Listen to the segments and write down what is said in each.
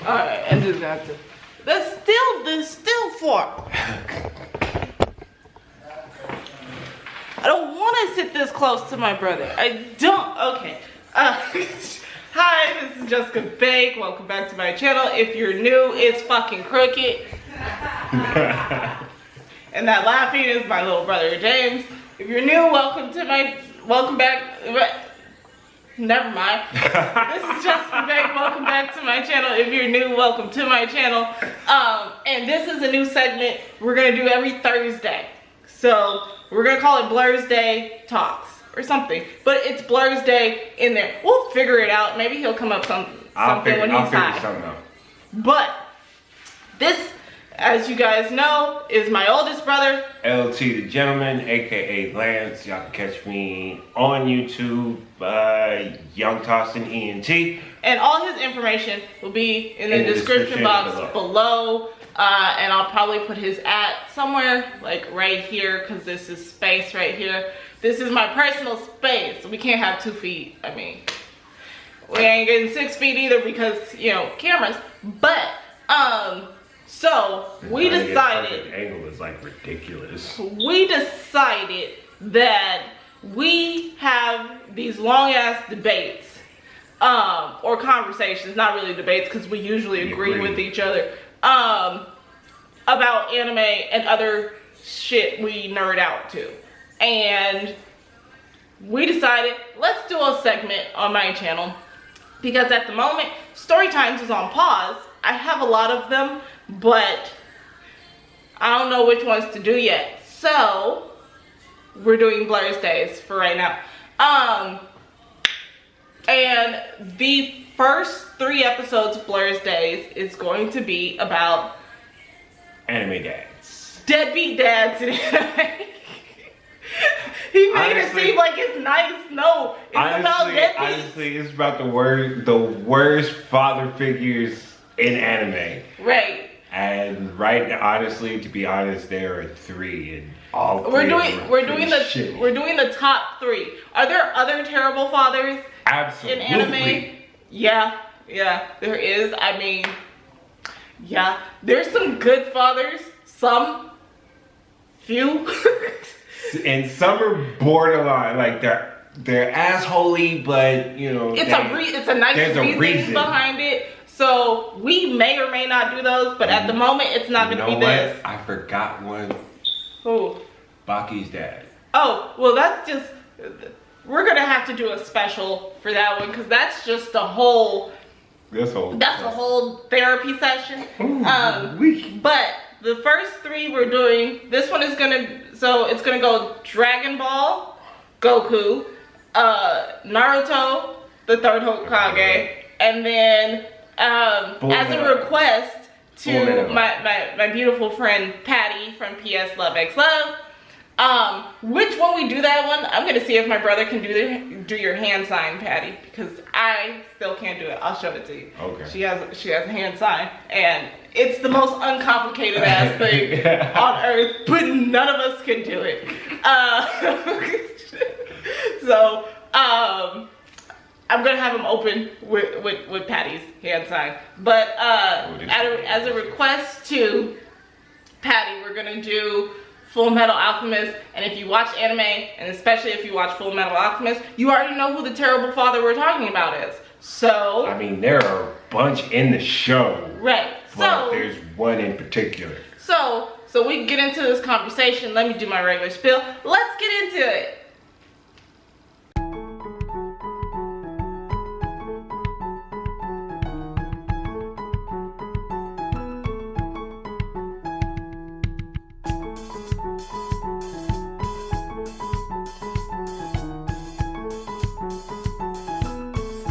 Alright, I just got to. There's still 4. I don't want to sit this close to my brother. I don't. Okay. Hi, this is Jessica Baek. Welcome back to my channel. If you're new, it's fucking crooked. And that laughing is my little brother James. If you're new, welcome back. Never mind. This is Jessica Baek. Welcome back to my channel. If you're new, welcome to my channel. And this is a new segment we're gonna do every Thursday. So we're gonna call it Blerdsday Talks or something. But it's Blerdsday in there. We'll figure it out. Maybe he'll come up something when he's high. Something out. But this, as you guys know, is my oldest brother. LT the Gentleman, aka Lance. Y'all can catch me on YouTube, Young Tossin ENT. And all his information will be in the description box below. And I'll probably put his somewhere, like right here, because this is space right here. This is my personal space. We can't have 2 feet. I mean, we ain't getting 6 feet either because, you know, cameras. But, so we decided. The angle is like ridiculous. We decided that we have these long ass debates, or conversations, not really debates because we usually agree with each other, about anime and other shit we nerd out to. And we decided, let's do a segment on my channel because at the moment, story times is on pause. I have a lot of them, but I don't know which ones to do yet. So we're doing Blerdsdays for right now. And the first 3 episodes of Blerdsdays is going to be about anime dads. Deadbeat dads in anime. He made it seem like it's nice. No, it's about deadbeats. Honestly, it's about the worst father figures in anime. Right. And honestly, to be honest, there are 3 and all 3 we're doing the top 3. Are there other terrible fathers? Absolutely. In anime? Yeah, there is. I mean, yeah, there's some good fathers, some few. And some are borderline, like they're assholey, but you know, it's a nice reason behind it. So we may or may not do those, but at the moment, it's not going to be this. I forgot one. Who? Baki's dad. Oh, well, that's just. We're gonna have to do a special for that one because that's just a whole. That's a whole therapy session. Ooh, but the first 3 we're doing. This one is it's gonna go Dragon Ball, Goku, Naruto, the 3rd Hokage, and then as a request to my beautiful friend Patty from PS Love X Love. Which when we do that one, I'm gonna see if my brother can do your hand sign, Patty, because I still can't do it. I'll show it to you. Okay. She has a hand sign, and it's the most uncomplicated ass thing on earth, but none of us can do it. So I'm gonna have him open with Patty's hand sign, but as a request to Patty, we're gonna do Full Metal Alchemist. And if you watch anime, and especially if you watch Full Metal Alchemist, you already know who the terrible father we're talking about is. So I mean, there are a bunch in the show, right? But there's one in particular. So we can get into this conversation. Let me do my regular spiel. Let's get into it.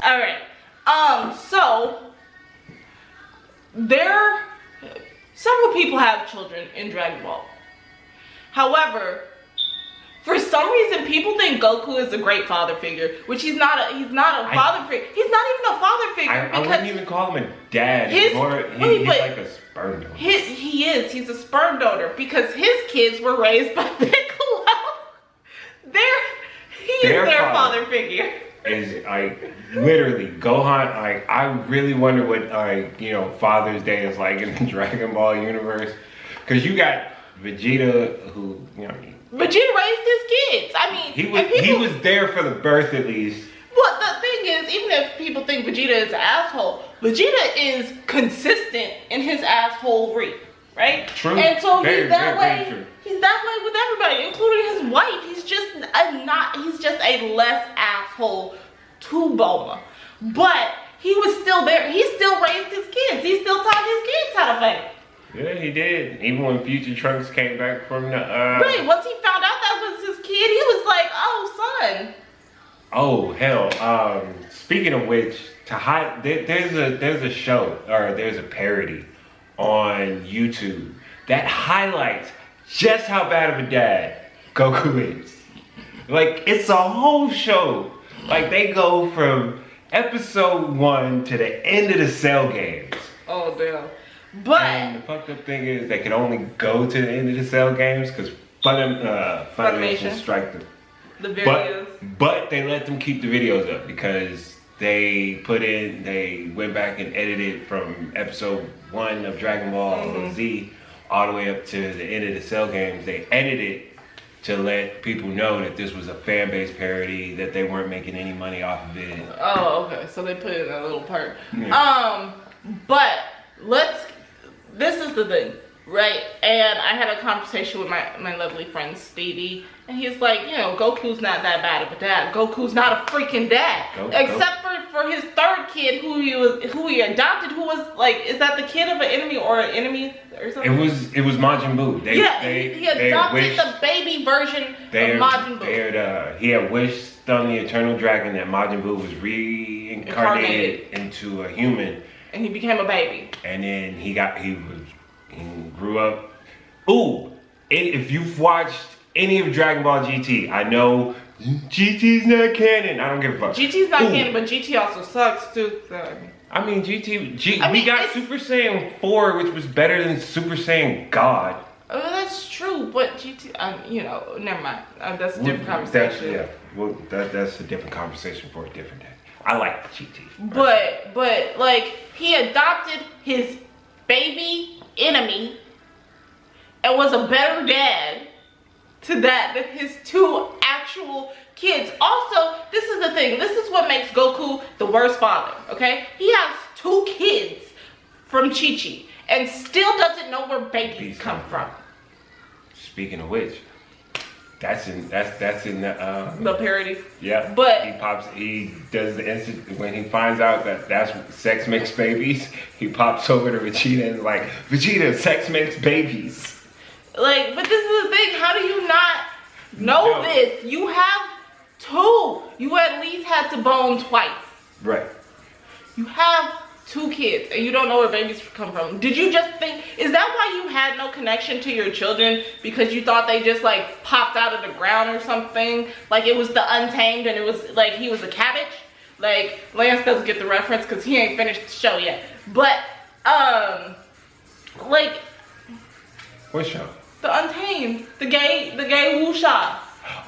Alright, so several people have children in Dragon Ball. However, for some reason people think Goku is a great father figure, which he's not a father figure. He's not even a father figure. I wouldn't even call him a dad. He's like a sperm donor. He's a sperm donor because his kids were raised by Piccolo. He is their father figure. is like literally Gohan. Like I really wonder what Father's Day is like in the Dragon Ball universe, because you got Vegeta who Vegeta raised his kids. I mean, he was there for the birth at least. Well, the thing is, even if people think Vegeta is an asshole, Vegeta is consistent in his assholery, right? True. And so very, he's that very, way. very true. He's that way with everybody, including his wife. He's just a less asshole to Bulma. But he was still there. He still raised his kids. He still taught his kids how to fight. Yeah, he did. Even when Future Trunks came back from the Right. Once he found out that was his kid, he was like, "Oh, son." Oh hell! Speaking of which, there's a show or there's a parody on YouTube that highlights just how bad of a dad Goku is. Like it's a whole show. Like they go from episode 1 to the end of the Cell games. Oh damn! But and the fucked up thing is they can only go to the end of the Cell games because Funimation strike them. The videos. But they let them keep the videos up because they went back and edited from episode 1 of Dragon Ball Z all the way up to the end of the Cell games. They edited to let people know that this was a fan base parody, that they weren't making any money off of it. Oh, okay. So they put in a little part. Yeah. But this is the thing, right? And I had a conversation with my lovely friend Stevie, and he's like, Goku's not that bad of a dad. Goku's not a freaking dad, except for his third kid, who he adopted, who was like, is that the kid of an enemy or something? It was Majin Buu. He adopted the baby version of Majin Buu. He had wished on the Eternal Dragon that Majin Buu was reincarnated into a human, and he became a baby. And then he grew up. Ooh, if you've watched any of Dragon Ball GT, I know GT's not canon. I don't give a fuck. GT's not canon, but GT also sucks too. So. I mean, we got Super Saiyan 4, which was better than Super Saiyan God. Oh, that's true, but GT, never mind. That's a different conversation. That's a different conversation for a different day. I like GT. But like, he adopted his baby enemy and was a better dad to that than his 2 actual kids. Also, this is the thing. This is what makes Goku the worst father, okay? He has 2 kids from Chi-Chi and still doesn't know where babies come from. Speaking of which, that's in the parody. Yeah. But he does the instant when he finds out that that's sex makes babies, he pops over to Vegeta and is like, Vegeta, sex makes babies. Like, but this is the thing, how do you not know this? You have 2. You at least had to bone twice. Right. You have 2 kids and you don't know where babies come from. Did you just think, is that why you had no connection to your children? Because you thought they just like popped out of the ground or something? Like it was the Untamed and it was like he was a cabbage? Like, Lance doesn't get the reference because he ain't finished the show yet. But, like... What show? The Untamed. The gay wuxia.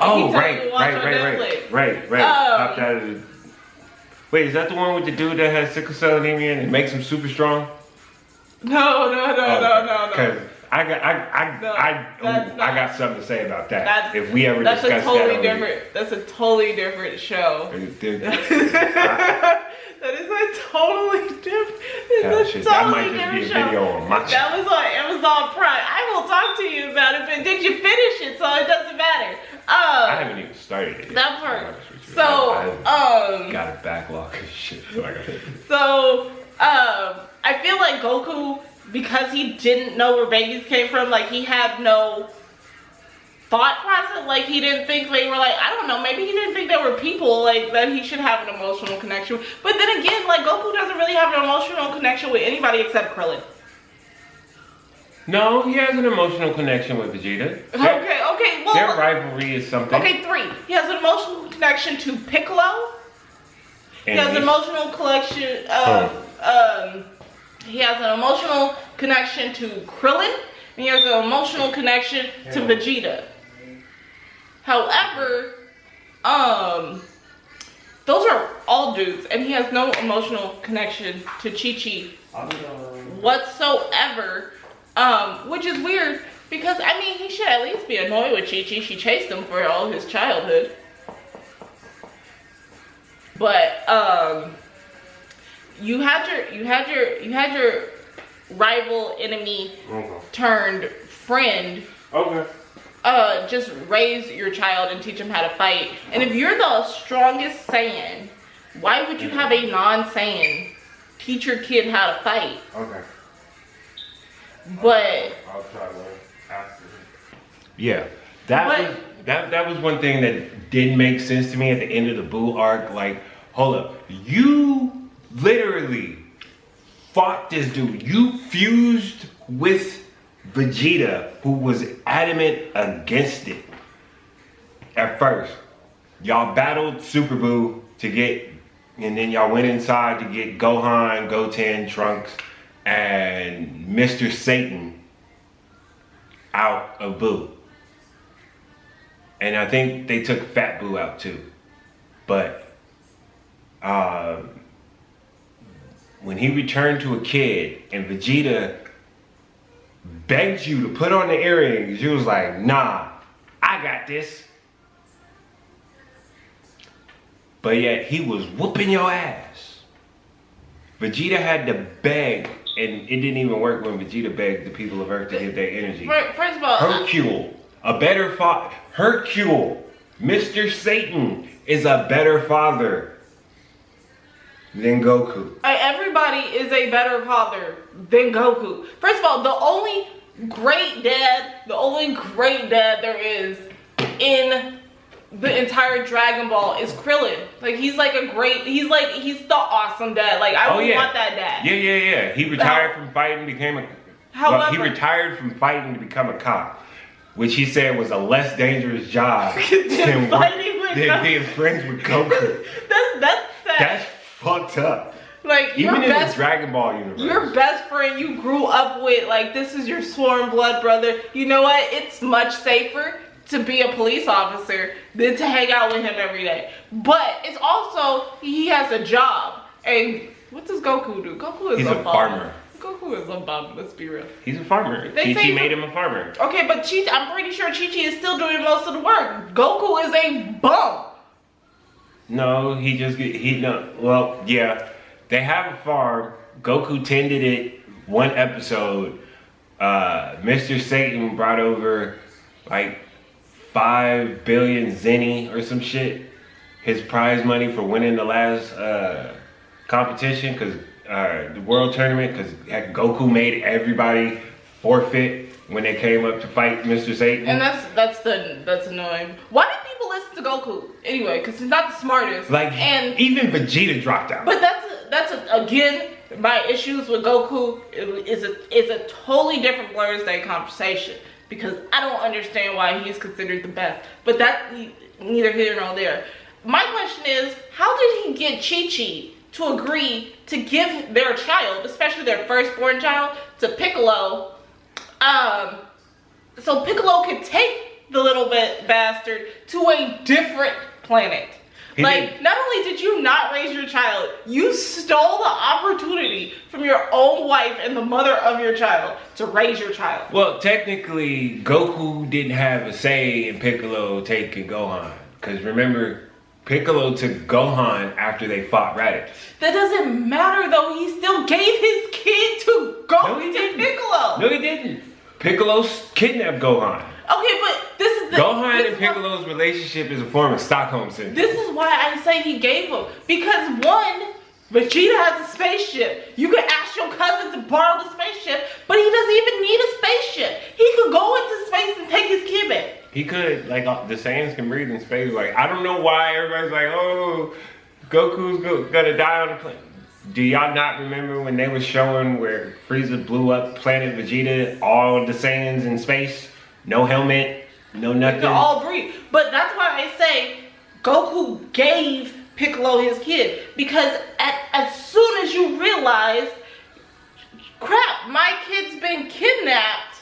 Oh, right. Popped out of the... Wait, is that the one with the dude that has sickle cell anemia and it makes him super strong? No. Because I got something to say about that. If we ever discuss that's a totally different show. That is a totally different. That might just be a video on my channel. That was on Amazon Prime. I will talk to you about it, but did you finish it? So it doesn't matter. I haven't even started it. That part. So I got a backlog of shit. So I feel like Goku, because he didn't know where babies came from, like he had no thought process, like he didn't think they were like, I don't know, maybe he didn't think they were people like that he should have an emotional connection with. But then again, like Goku doesn't really have an emotional connection with anybody except Krillin. No, he has an emotional connection with Vegeta. Okay, well, their rivalry is something. Okay, 3. He has an emotional connection to Piccolo. He has an emotional connection he has an emotional connection to Krillin, and he has an emotional connection to Vegeta. However, Those are all dudes, and he has no emotional connection to Chi-Chi whatsoever, which is weird because, I mean, he should at least be annoyed with Chi-Chi. She chased him for all his childhood. But, you had your rival, enemy, turned friend. Okay. Just raise your child and teach him how to fight. And if you're the strongest Saiyan, why would you have a non-Saiyan teach your kid how to fight? Okay. But I'll try to learn after. Yeah, that was one thing that didn't make sense to me at the end of the Boo arc. Like, hold up, you literally fought this dude. You fused with Vegeta, who was adamant against it at first. Y'all battled Super Boo to get, and then y'all went inside to get Gohan, Goten, Trunks, and Mr. Satan out of Boo. And I think they took Fat Boo out too. But when he returned to a kid and Vegeta begged you to put on the earrings, you was like, nah, I got this. But yet he was whooping your ass. Vegeta had to beg, and it didn't even work when Vegeta begged the people of Earth to give their energy. First of all, Hercule, a better father. Hercule, Mr. Satan is a better father than Goku. Everybody is a better father than Goku. First of all, the only great dad there is in the entire Dragon Ball is Krillin. Like, he's the awesome dad. Like, I would want that dad. Yeah. He retired from fighting, he retired from fighting to become a cop, which he said was a less dangerous job than being friends with Goku. That's sad. That's fucked up. Like, even in the Dragon Ball universe, your best friend you grew up with, like, this is your sworn blood brother. You know what? It's much safer to be a police officer than to hang out with him every day. But it's also, he has a job. And what does Goku do? He's a farmer. Goku is a bum, let's be real. He's a farmer. Chi-Chi made him a farmer. Okay, but I'm pretty sure Chi-Chi is still doing most of the work. Goku is a bum. No, yeah. They have a farm. Goku tended it one episode. Mr. Satan brought over like 5 billion zenny or some shit. His prize money for winning the last competition, because the world tournament, because Goku made everybody forfeit when they came up to fight Mr. Satan. And that's annoying. Why do people listen to Goku anyway? Because he's not the smartest. And even Vegeta dropped out. But that's again, my issues with Goku is a totally different Blerdsday conversation, because I don't understand why he's considered the best. But that's neither here nor there. My question is, how did he get Chi-Chi to agree to give their child, especially their firstborn child, to Piccolo, so Piccolo could take the little bastard to a different planet? Not only did you not raise your child, you stole the opportunity from your own wife and the mother of your child to raise your child. Well, technically, Goku didn't have a say in Piccolo taking Gohan. Because remember, Piccolo took Gohan after they fought Raditz. That doesn't matter, though. He still gave his kid to Piccolo. No, he didn't. Piccolo kidnapped Gohan. Okay, but this is Gohan and Piccolo's relationship is a form of Stockholm syndrome. This is why I say he gave him. Because one, Vegeta has a spaceship. You could ask your cousin to borrow the spaceship, but he doesn't even need a spaceship. He could go into space and take his kid back. He could. Like, the Saiyans can breathe in space. Like, I don't know why everybody's like, oh, Goku's gonna die on the planet. Do y'all not remember when they were showing where Frieza blew up planet Vegeta, all the Saiyans in space? No helmet, no nothing. They could all breathe. But that's why I say Goku gave Piccolo his kid. Because as soon as you realize, crap, my kid's been kidnapped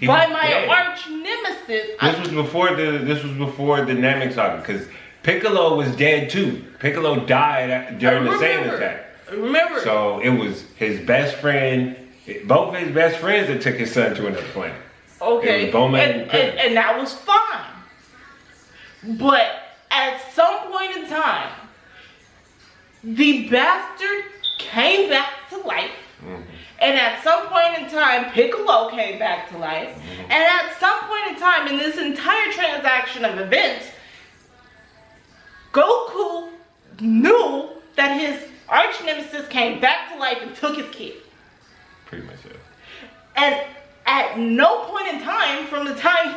by my arch nemesis. This was before the Namek saga, because Piccolo was dead too. Piccolo died during the Saiyan attack. Remember. So it was his best friend, both of his best friends that took his son to another planet. Okay. And that was fine. But at some point in time, the bastard came back to life. Mm-hmm. And at some point in time, Piccolo came back to life. Mm-hmm. And at some point in time, in this entire transaction of events, Goku knew that his arch nemesis came back to life and took his kid. Pretty much, yeah. And at no point in time, from the time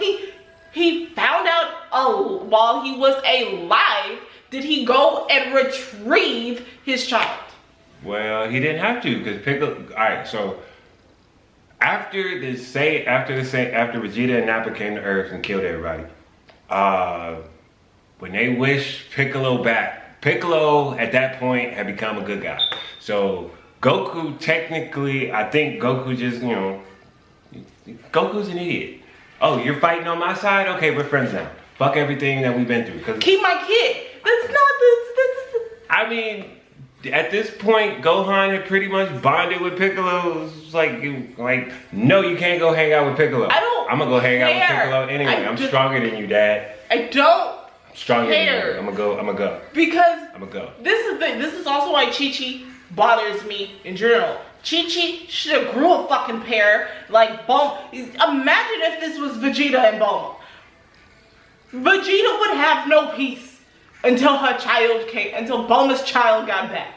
he found out while he was alive, did he go and retrieve his child. Well, he didn't have to, because Piccolo. All right, so after Vegeta and Nappa came to Earth and killed everybody, when they wished Piccolo back, Piccolo at that point had become a good guy. So Goku, technically, I think Goku just, Goku's an idiot. Oh, you're fighting on my side? Okay, we're friends now. Fuck everything that we've been through. Keep my kid. That's not this. I mean, at this point, Gohan had pretty much bonded with Piccolo. It's like, no, you can't go hang out with Piccolo. I'm gonna go hang out with Piccolo anyway. I'm stronger than you, Dad. I don't. I'm stronger than you. I'm gonna go. Because I'm gonna go. This is the thing. This is also why Chi-Chi bothers me in general. Chi-Chi should have grew a fucking pair like Bulma. Imagine if this was Vegeta and Bulma. Vegeta would have no peace until Bulma's child got back.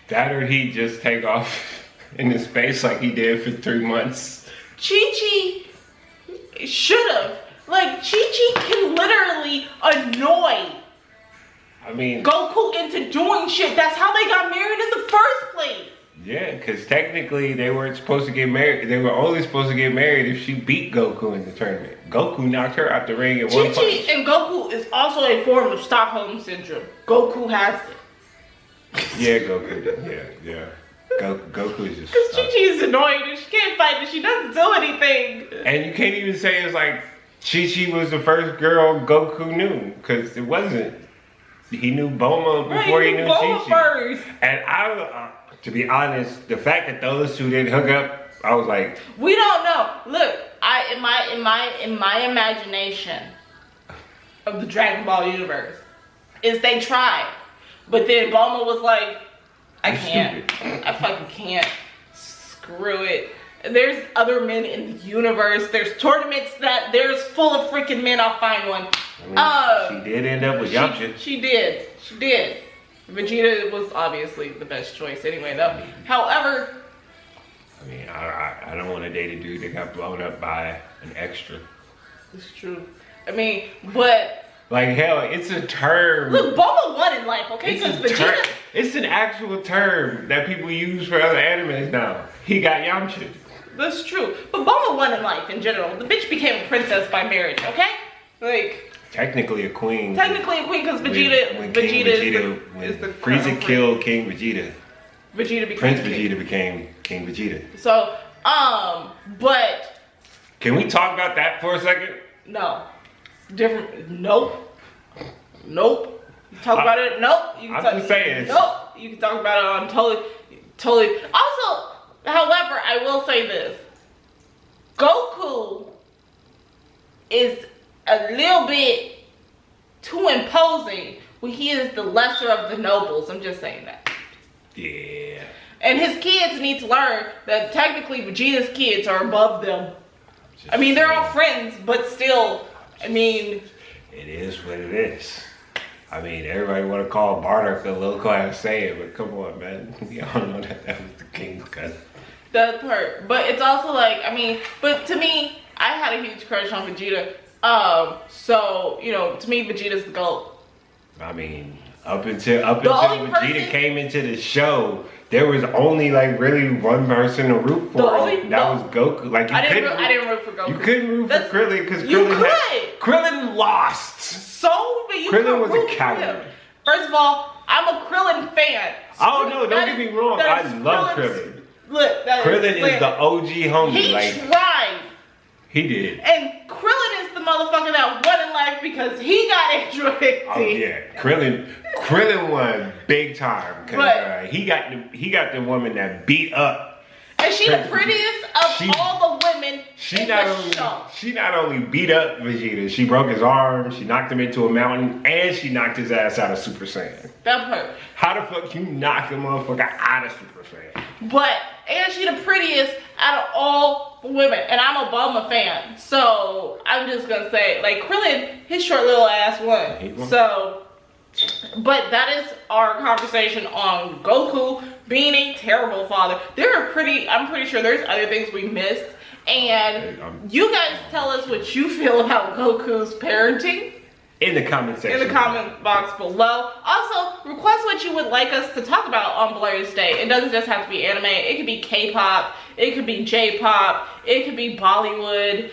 That or he just take off into space like he did for 3 months. Chi-Chi should have. Like, Chi-Chi can literally annoy Goku into doing shit. That's how they got married in the first place. Yeah, because technically they weren't supposed to get married. They were only supposed to get married if she beat Goku in the tournament. Goku knocked her out the ring at one punch. Chi-Chi and Goku is also a form of Stockholm Syndrome. Goku has it. Yeah, Goku did. Yeah. Goku is just... Because Chi-Chi is annoying and she can't fight and she doesn't do anything. And you can't even say it's like Chi-Chi was the first girl Goku knew. Because it wasn't. He knew Bulma before he knew Chi-Chi. First. And to be honest, the fact that those two didn't hook up, I was like, we don't know. Look, in my imagination of the Dragon Ball universe, is they tried, but then Bulma was like, I can't. I fucking can't. Screw it. There's other men in the universe. There's tournaments that there's full of freaking men. I'll find one. She did end up with Yamcha. She did. Vegeta was obviously the best choice anyway, though. However, I don't want to date a dude that got blown up by an extra. It's true. But like hell, it's a term. Look, Bulma won in life, okay? Because Vegeta. It's an actual term that people use for other animes now. He got Yamcha. That's true. But Bulma won in life in general. The bitch became a princess by marriage, okay? Like. Technically a queen. Because Vegeta is the Frieza killed King Vegeta. Prince Vegeta became King Vegeta. So, but can we talk about that for a second? No. Different. Nope. You talk about it. Nope. I'm just saying. Nope. You can talk about it on totally. Also, however, I will say this. Goku is a little bit too imposing when he is the lesser of the nobles. I'm just saying that. Yeah. And his kids need to learn that technically Vegeta's kids are above them. They're all friends, but still, it is what it is. Everybody want to call Bardock a low class saying, but come on, man. Y'all know that was the king's cousin. That part. But it's also like, but to me, I had a huge crush on Vegeta. So, to me, Vegeta's the GOAT. Up until Vegeta came into the show, there was only really one person to root for. That was Goku. I didn't root for Goku. You couldn't root for Krillin because Krillin lost. Krillin was a coward. First of all, I'm a Krillin fan. Oh no, don't get me wrong. I love Krillin. Look, Krillin is the OG homie. He tried. He did. And Krillin is the motherfucker that won in life because he got Android XD. Oh yeah, Krillin won big time because he got the woman that beat up. And she the prettiest of all the women in the show. She not only beat up Vegeta, she broke his arm, she knocked him into a mountain, and she knocked his ass out of Super Saiyan. That part. How the fuck you knock a motherfucker out of Super Saiyan? And she the prettiest out of all the women. And I'm a Bulma fan. So I'm just gonna say, like, Krillin, his short little ass won. So, but that is our conversation on Goku being a terrible father. I'm pretty sure there's other things we missed. And you guys tell us what you feel about Goku's parenting. In the comment section. In the comment box below. Also, request what you would like us to talk about on Blerdsday. It doesn't just have to be anime. It could be K-pop. It could be J-pop. It could be Bollywood.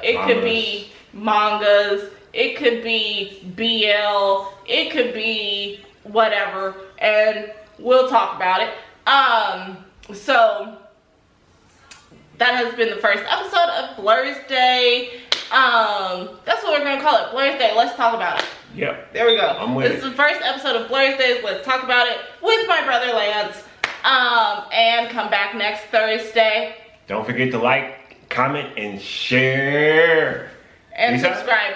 It could be mangas. It could be BL. It could be whatever. And we'll talk about it. So that has been the first episode of Blerdsday. That's what we're gonna call it. Blerdsday. Let's talk about it. Yep. There we go. I'm with This is the first episode of Blerdsday. Let's talk about it with my brother Lance. And come back next Thursday. Don't forget to like, comment, and share. And subscribe.